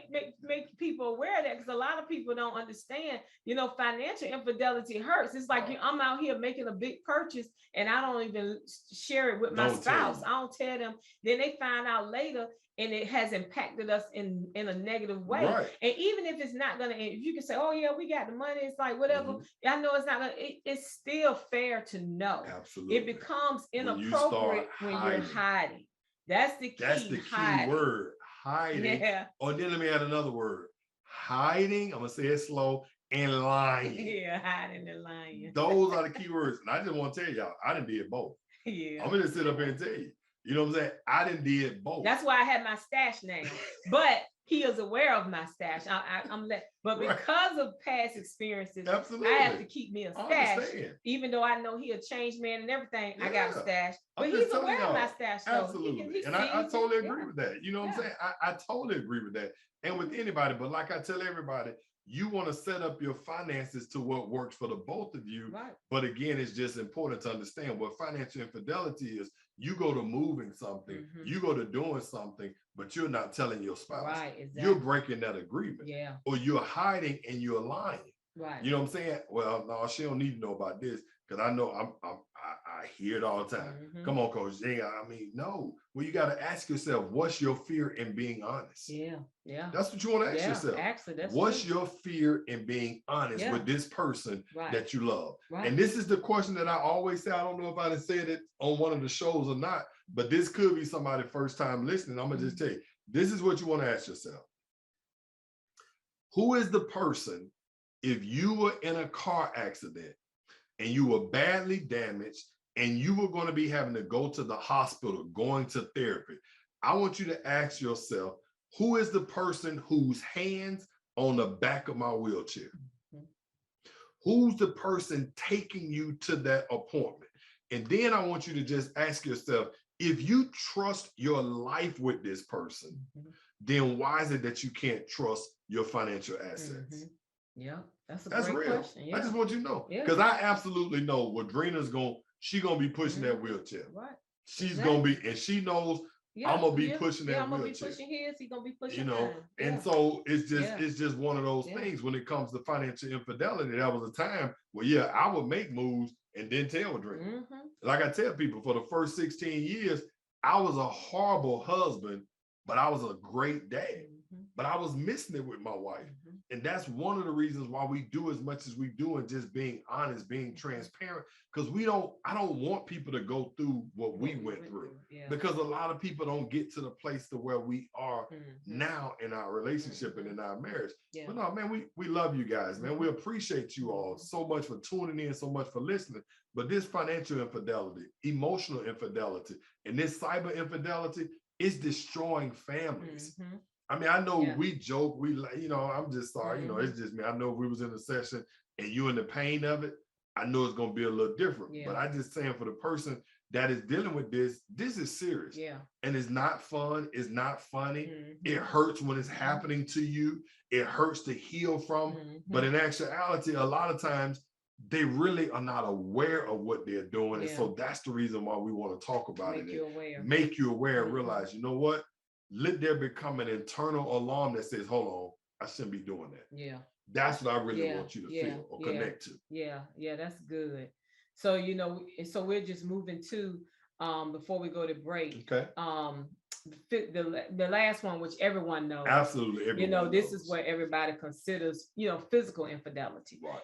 Speaker 2: make people aware of that, because a lot of people don't understand, you know, financial infidelity hurts. It's like I'm out here making a big purchase and I don't even share it with my spouse. I don't tell them. Then they find out later, and it has impacted us in a negative way.
Speaker 3: Right.
Speaker 2: And even if it's not gonna, if you can say, oh yeah, we got the money, it's like whatever. I know it's not gonna, it's still fair to know.
Speaker 3: Absolutely.
Speaker 2: It becomes inappropriate when you're hiding. That's the key.
Speaker 3: That's the key word. Hiding.
Speaker 2: Yeah.
Speaker 3: Or then let me add another word. Hiding, I'm gonna say it slow, and lying.
Speaker 2: Yeah, hiding and lying.
Speaker 3: Those are the key words. And I just want to tell y'all, I done did both.
Speaker 2: Yeah.
Speaker 3: I'm gonna sit up here and tell you. You know what I'm saying? I done did both.
Speaker 2: That's why I had my stash now. But he is aware of my stash. But because of past experiences,
Speaker 3: absolutely,
Speaker 2: I have to keep me a stash. Even though I know he a changed man and everything, I got a stash. But he's aware of my stash.
Speaker 3: Absolutely. And I totally agree with that. You know what I'm saying? I totally agree with that. And with anybody, but like I tell everybody, you want to set up your finances to what works for the both of you.
Speaker 2: Right.
Speaker 3: But again, it's just important to understand what financial infidelity is. You go to moving something, you go to doing something, but you're not telling your spouse. Right, exactly. You're breaking that agreement. Yeah. Or you're hiding and you're lying. Right. You know what I'm saying? Well, no, she don't need to know about this, because I know I hear it all the time. Come on, Coach. Yeah, I mean, no. Well, you got to ask yourself, what's your fear in being honest? Yeah, yeah. That's what you want to ask yourself. Actually, what's your fear in being honest with this person that you love? Right. And this is the question that I always say. I don't know if I said it on one of the shows or not, but this could be somebody first time listening. I'm gonna just tell you, this is what you want to ask yourself. Who is the person, if you were in a car accident and you were badly damaged and you were going to be having to go to the hospital, going to therapy, I want you to ask yourself, who is the person whose hands on the back of my wheelchair? Who's the person taking you to that appointment? And then I want you to just ask yourself, if you trust your life with this person, then why is it that you can't trust your financial assets? Yeah, that's great real question. Yeah. I just want you to know, because I absolutely know Woodrina's she's gonna be pushing that wheelchair. Right. She's gonna be, and she knows I'm gonna be pushing that wheelchair. I'm gonna be pushing his. He's gonna be pushing. You know, and so it's just one of those things when it comes to financial infidelity. That was a time where I would make moves and then tell Woodrina. Like I tell people, for the first 16 years, I was a horrible husband, but I was a great dad. But I was missing it with my wife. And that's one of the reasons why we do as much as we do, and just being honest, being transparent, because I don't want people to go through what we went through. Because a lot of people don't get to the place to where we are now in our relationship and in our marriage. But no, man, we love you guys, man. We appreciate you all so much for tuning in, so much for listening. But this financial infidelity, emotional infidelity, and this cyber infidelity is destroying families. I mean, I know we joke, I'm just sorry, it's just me. I know if we was in a session and you in the pain of it, I know it's going to be a little different. But I just saying, for the person that is dealing with this is serious. And it's not fun. It's not funny. It hurts when it's happening to you. It hurts to heal from. But in actuality, a lot of times they really are not aware of what they're doing. And so that's the reason why we want to talk about it. Make you aware and realize, you know what? Let there become an internal alarm that says, hold on, I shouldn't be doing that. Yeah. That's what I really want you to feel or connect to. Yeah, that's good. So, so we're just moving to, before we go to break, the last one, which everyone knows. Absolutely. Everyone this knows. Is what everybody considers, physical infidelity. Right.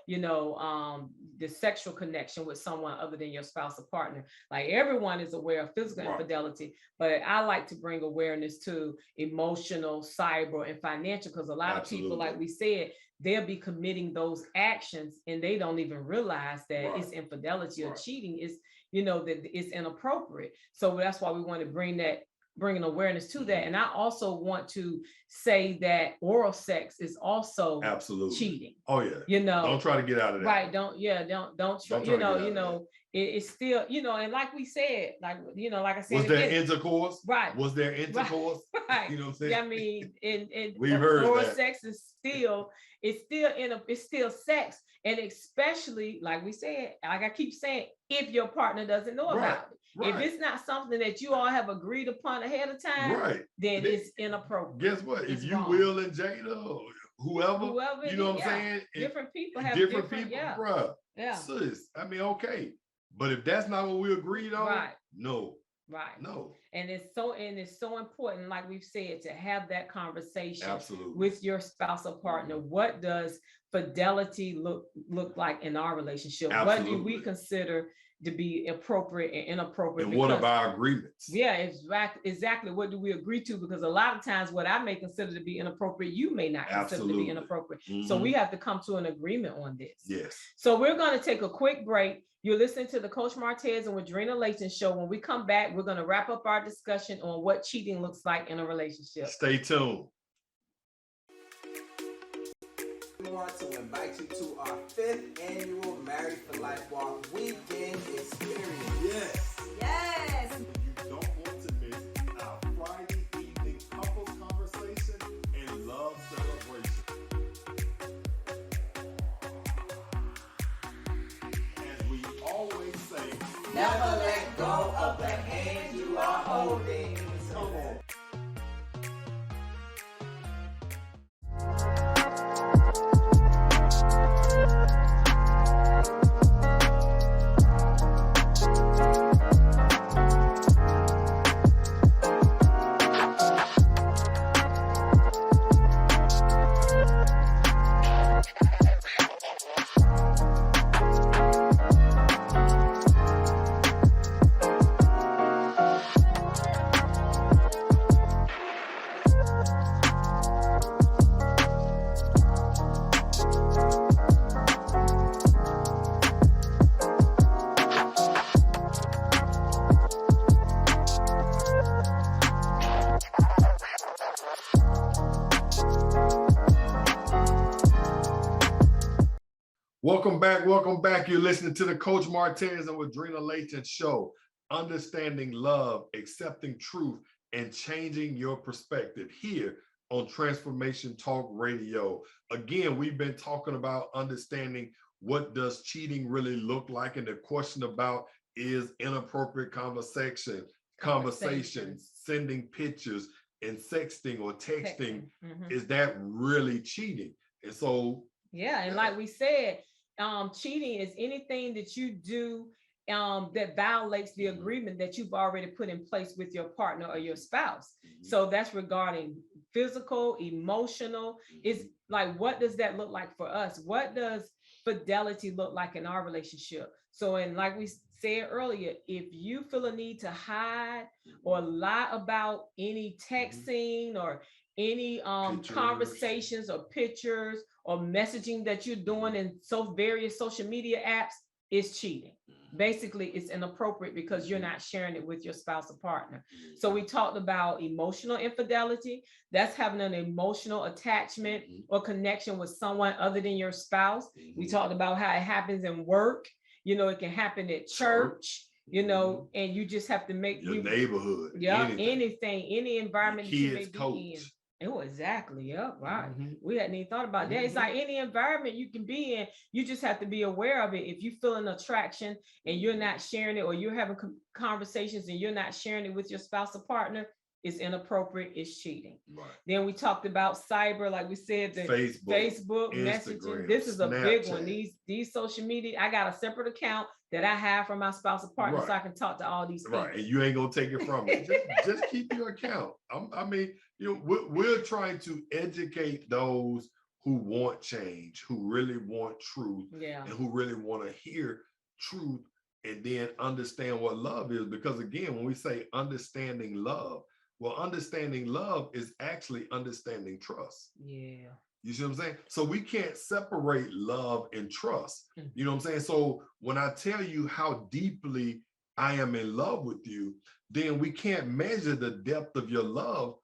Speaker 3: The sexual connection with someone other than your spouse or partner. Like, everyone is aware of physical infidelity, but I like to bring awareness to emotional, cyber, and financial, because a lot of people, like we said, they'll be committing those actions and they don't even realize that it's infidelity or cheating. Is that it's inappropriate. So that's why we want to bring that
Speaker 2: bringing awareness to that. And I also want to say that oral sex is also
Speaker 3: absolutely
Speaker 2: cheating.
Speaker 3: Oh yeah.
Speaker 2: You know,
Speaker 3: don't try to get out of that.
Speaker 2: Right. Don't try, it's still, and like we said, like I said,
Speaker 3: was there intercourse?
Speaker 2: Right.
Speaker 3: Was there intercourse?
Speaker 2: Right.
Speaker 3: You know what I'm saying?
Speaker 2: Yeah, I mean,
Speaker 3: we've heard
Speaker 2: oral
Speaker 3: that.
Speaker 2: sex is still, it's still sex. And especially, like we said, like I keep saying, if your partner doesn't know about it. If it's not something that you all have agreed upon ahead of time, then it's inappropriate.
Speaker 3: Guess what? If you,
Speaker 2: wrong.
Speaker 3: Will and Jada, or whoever you know what I'm saying?
Speaker 2: Different people have
Speaker 3: different people, bruh.
Speaker 2: Yeah.
Speaker 3: Sis, I mean, okay. But if that's not what we agreed on, no.
Speaker 2: Right.
Speaker 3: No.
Speaker 2: And it's so important, like we've said, to have that conversation
Speaker 3: Absolutely.
Speaker 2: with your spouse or partner. What does fidelity look like in our relationship?
Speaker 3: Absolutely.
Speaker 2: What do we consider to be appropriate and inappropriate?
Speaker 3: And what are our agreements?
Speaker 2: Yeah, exactly. What do we agree to? Because a lot of times what I may consider to be inappropriate, you may not consider to be inappropriate. So we have to come to an agreement on this.
Speaker 3: Yes.
Speaker 2: So we're going to take a quick break. You're listening to the Coach Martez and Woodrina Layton show. When we come back, we're going to wrap up our discussion on what cheating looks like in a relationship.
Speaker 3: Stay tuned.
Speaker 4: We want to invite you to our 5th annual Married for Life Walk weekend experience.
Speaker 3: Yes.
Speaker 5: Yes.
Speaker 3: You don't want to miss our Friday evening couples conversation and love celebration. As we always say,
Speaker 4: Never let go of the hand you are holding. Come on.
Speaker 3: Welcome back. You're listening to the Coach Martez and Woodrina Layton show. Understanding love, accepting truth, and changing your perspective here on Transformation Talk Radio. Again, we've been talking about understanding what does cheating really look like, and the question about is inappropriate conversations, sending pictures and sexting or texting. Is that really cheating? And so,
Speaker 2: and like we said, cheating is anything that you do that violates the agreement that you've already put in place with your partner or your spouse. So that's regarding physical, emotional. Is like, what does that look like for us? What does fidelity look like in our relationship? So, and like we said earlier, if you feel a need to hide or lie about any texting or any conversations or pictures or messaging that you're doing in various social media apps, is cheating. Basically, it's inappropriate because you're not sharing it with your spouse or partner. So we talked about emotional infidelity. That's having an emotional attachment or connection with someone other than your spouse. We talked about how it happens in work. It can happen at church, and you just have to make
Speaker 3: your neighborhood.
Speaker 2: Yeah, anything, any environment that you may be in. Oh, exactly. Yeah, right. We hadn't even thought about that. It's like any environment you can be in, you just have to be aware of it. If you feel an attraction and you're not sharing it, or you're having conversations and you're not sharing it with your spouse or partner, it's inappropriate, it's cheating. Right. Then we talked about cyber, like we said, the Facebook messaging. This is a big one. These social media, I got a separate account that I have for my spouse or partner, so I can talk to all these people.
Speaker 3: Right, and you ain't gonna take it from me. Just keep your account. I mean, we're trying to educate those who want change, who really want truth, and who really want to hear truth, and then understand what love is. Because again, when we say understanding love, well, understanding love is actually understanding trust. Yeah. You see what I'm saying? So we can't separate love and trust. You know what I'm saying? So when I tell you how deeply I am in love with you, then we can't measure the depth of your love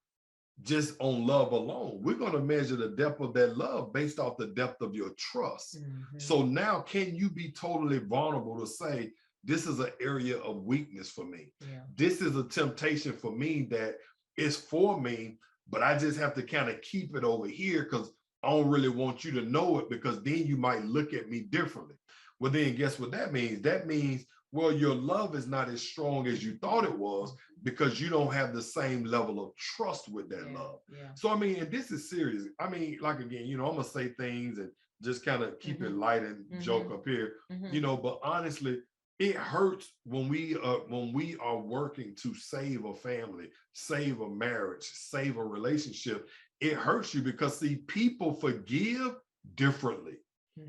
Speaker 3: just on love alone. We're going to measure the depth of that love based off the depth of your trust. So now, can you be totally vulnerable to say, this is an area of weakness for me. This is a temptation for me that is for me, but I just have to kind of keep it over here because I don't really want you to know it, because then you might look at me differently. Well, then guess what that means? That means, well, your love is not as strong as you thought it was, because you don't have the same level of trust with that love. So, I mean, and this is serious. I mean, like, again, you know, I'm going to say things and just kind of keep it light and joke up here, you know, but honestly, it hurts when we are working to save a family, save a marriage, save a relationship. It hurts you because, see, people forgive differently.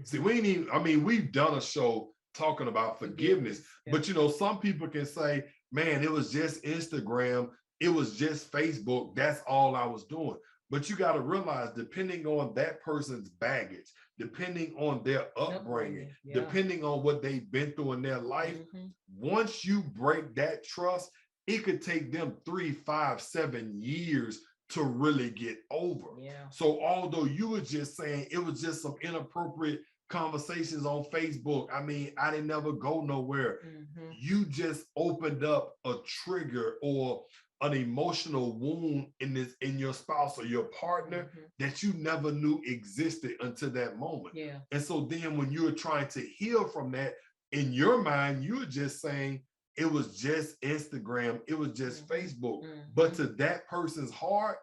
Speaker 3: See, we ain't even, I mean, we've done a show talking about forgiveness, but you know, some people can say, man, it was just Instagram, it was just Facebook, that's all I was doing. But you got to realize, depending on that person's baggage, depending on their upbringing, depending on what they've been through in their life, once you break that trust, it could take them 3, 5, 7 years to really get over. So although you were just saying it was just some inappropriate conversations on Facebook, I mean, I didn't never go nowhere. You just opened up a trigger or an emotional wound in your spouse or your partner that you never knew existed until that moment. And so then when you were trying to heal from that, in your mind, you were just saying it was just Instagram, it was just Facebook. But to that person's heart,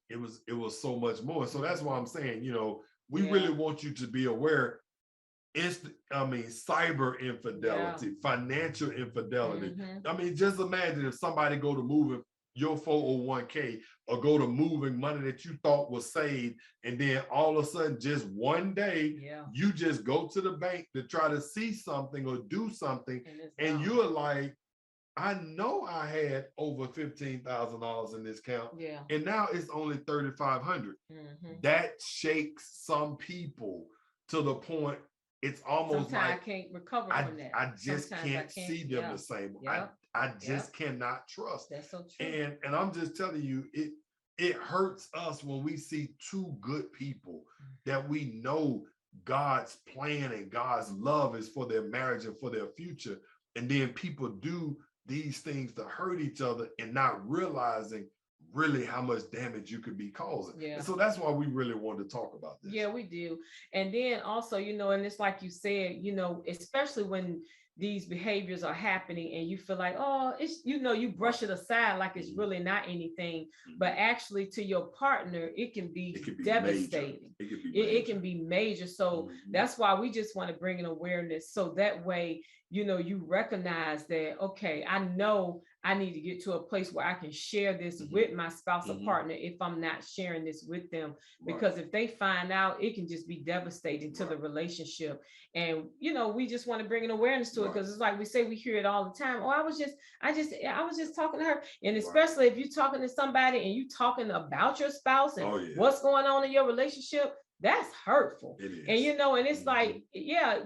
Speaker 3: it was so much more. So that's why I'm saying, you know, we really want you to be aware. Cyber infidelity, financial infidelity. I mean, just imagine if somebody go to moving your 401k or go to moving money that you thought was saved, and then all of a sudden, just one day, you just go to the bank to try to see something or do something, and you're like, I know I had over $15,000 in this account, and now it's only $3,500. That shakes some people to the point it's almost
Speaker 2: sometimes
Speaker 3: like
Speaker 2: I can't recover from that.
Speaker 3: I just can't see them the same way. I just cannot trust.
Speaker 2: That's so true.
Speaker 3: And I'm just telling you, it hurts us when we see two good people that we know God's plan and God's love is for their marriage and for their future, and then people do these things to hurt each other and not realizing really how much damage you could be causing. And so that's why we really wanted to talk about this.
Speaker 2: Yeah, we do. And then also, you know, and it's like you said, you know, especially when these behaviors are happening and you feel like, oh, it's, you know, you brush it aside like it's really not anything, but actually to your partner, it can be devastating. It can be major. So that's why we just want to bring an awareness. So that way, you know, you recognize that, okay, I know I need to get to a place where I can share this with my spouse or partner if I'm not sharing this with them, because if they find out, it can just be devastating to the relationship. And, you know, we just want to bring an awareness to it, because it's like we say, we hear it all the time. Oh, I was just talking to her. And especially if you're talking to somebody and you talking about your spouse and what's going on in your relationship, that's hurtful. And you know, and it's like,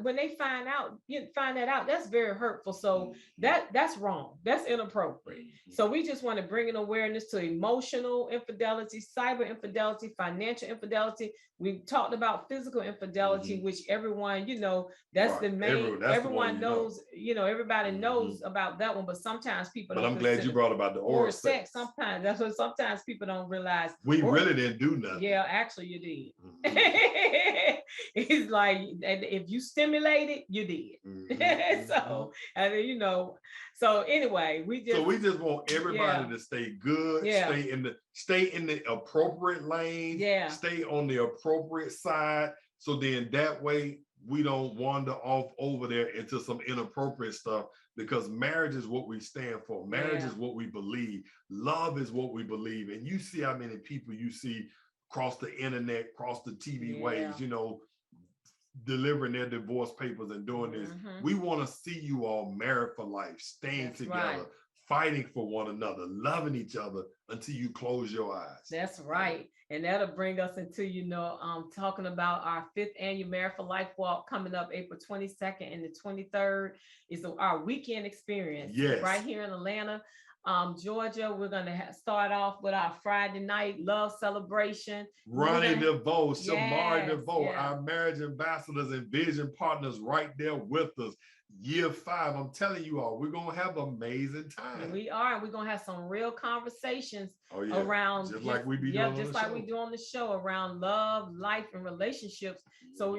Speaker 2: when they find that out, that's very hurtful. So that's wrong. That's inappropriate. So we just want to bring an awareness to emotional infidelity, cyber infidelity, financial infidelity. We talked about physical infidelity, which everyone, you know, that's the main, everyone knows, you know, everybody knows about that one, but sometimes people don't.
Speaker 3: But I'm glad you brought about the oral sex.
Speaker 2: Sometimes that's what sometimes people don't realize.
Speaker 3: We really didn't do nothing.
Speaker 2: Yeah, actually you did. It's like, if you stimulate it, you did. So, and you know, so anyway, we just
Speaker 3: want everybody to stay good, stay in the appropriate lane, stay on the appropriate side. So then that way we don't wander off over there into some inappropriate stuff, because marriage is what we stand for. Marriage is what we believe. Love is what we believe. And you see how many people you see across the internet, across the TV waves, you know, delivering their divorce papers and doing this. We want to see you all married for life, staying together, fighting for one another, loving each other until you close your eyes.
Speaker 2: That's right. And that'll bring us into, talking about our 5th annual Married for Life walk coming up April 22nd and the 23rd is our weekend experience.
Speaker 3: Yes.
Speaker 2: Right here in Atlanta, Georgia. We're going to start off with our Friday night love celebration.
Speaker 3: Ronnie DeVoe, Shamari
Speaker 2: Yes,
Speaker 3: DeVoe,
Speaker 2: yeah.
Speaker 3: our marriage ambassadors and vision partners right there with us. Year 5, I'm telling you all, we're going to have an amazing time.
Speaker 2: We are, and we're going to have some real conversations
Speaker 3: Oh,
Speaker 2: around
Speaker 3: just like we be doing on
Speaker 2: just
Speaker 3: the
Speaker 2: like
Speaker 3: show.
Speaker 2: we do on the show around love, life, and relationships. So,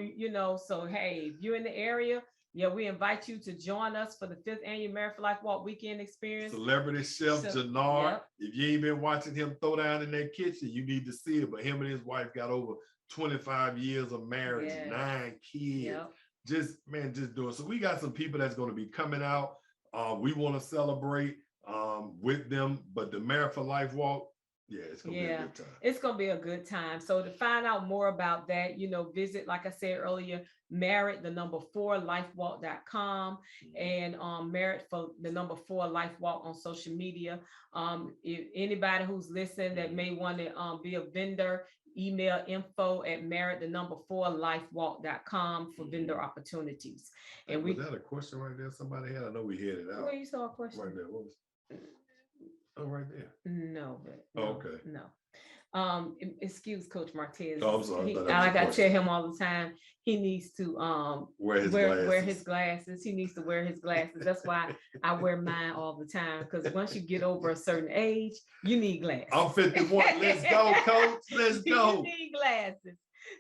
Speaker 2: so hey, if you're in the area, we invite you to join us for the 5th annual Married for Life Walk weekend experience.
Speaker 3: Celebrity chef Jannard. If you ain't been watching him throw down in that kitchen, you need to see it. But him and his wife got over 25 years of marriage, 9 kids. Just doing. So we got some people that's going to be coming out. We want to celebrate with them. But the Married for Life walk, it's going to be a good time. It's
Speaker 2: going to be a good time. So to find out more about that, visit, like I said earlier, married4lifewalk.com and married for the number 4 life walk on social media. If anybody who's listening that may want to be a vendor, email info@married4lifewalk.com for vendor opportunities. And
Speaker 3: was that a question right there somebody had? I know we had it out.
Speaker 2: Where you saw a question
Speaker 3: right there. What was right there?
Speaker 2: No, but
Speaker 3: okay.
Speaker 2: No. Excuse Coach Martez.
Speaker 3: Oh, I'm sorry.
Speaker 2: I tell him all the time, he needs to wear his glasses. He needs to wear his glasses. That's why I wear mine all the time, because once you get over a certain age, you need glasses.
Speaker 3: I'm 51. Let's go, Coach. Let's go.
Speaker 2: You need glasses.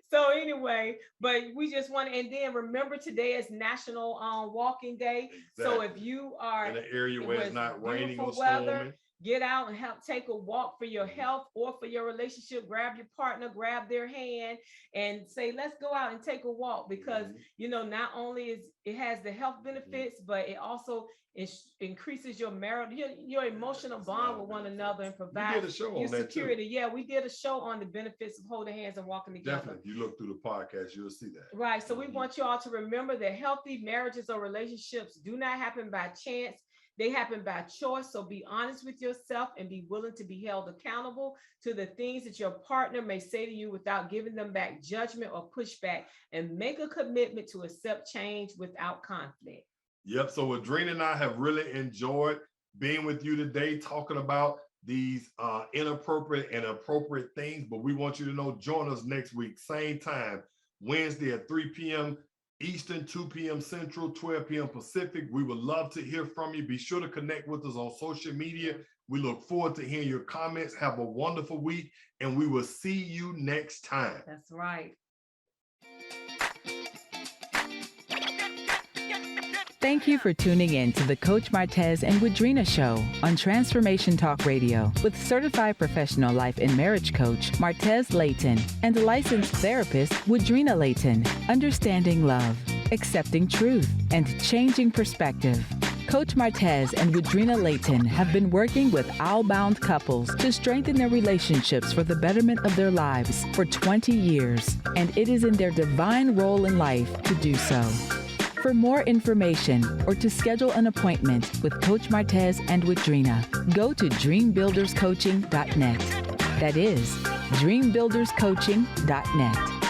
Speaker 2: So anyway, but we just want to, and then remember today is National Walking Day.
Speaker 3: Exactly.
Speaker 2: So if you are
Speaker 3: in an area where it's not raining or
Speaker 2: weather,
Speaker 3: storming,
Speaker 2: get out and take a walk for your health or for your relationship. Grab your partner, grab their hand and say, let's go out and take a walk, because, not only it has the health benefits, but it also increases your your emotional bond with one another and provides you security. Yeah, we did a show on the benefits of holding hands and walking together.
Speaker 3: Definitely. You look through the podcast, you'll see that.
Speaker 2: Right. So we want you all to remember that healthy marriages or relationships do not happen by chance. They happen by choice. So be honest with yourself and be willing to be held accountable to the things that your partner may say to you without giving them back judgment or pushback, and make a commitment to accept change without conflict.
Speaker 3: Yep. So Woodrina and I have really enjoyed being with you today, talking about these inappropriate and appropriate things. But we want you to know, join us next week, same time, Wednesday at 3 p.m. Eastern, 2 p.m. Central, 12 p.m. Pacific. We would love to hear from you. Be sure to connect with us on social media. We look forward to hearing your comments. Have a wonderful week, and we will see you next time.
Speaker 2: That's right.
Speaker 1: Thank you for tuning in to the Coach Martez and Woodrina Show on Transformation Talk Radio with certified professional life and marriage coach Martez Layton and licensed therapist Woodrina Layton. Understanding love, accepting truth, and changing perspective. Coach Martez and Woodrina Layton have been working with owl-bound couples to strengthen their relationships for the betterment of their lives for 20 years, and it is in their divine role in life to do so. For more information or to schedule an appointment with Coach Martez and Woodrina, go to dreambuilderscoaching.net. That is dreambuilderscoaching.net.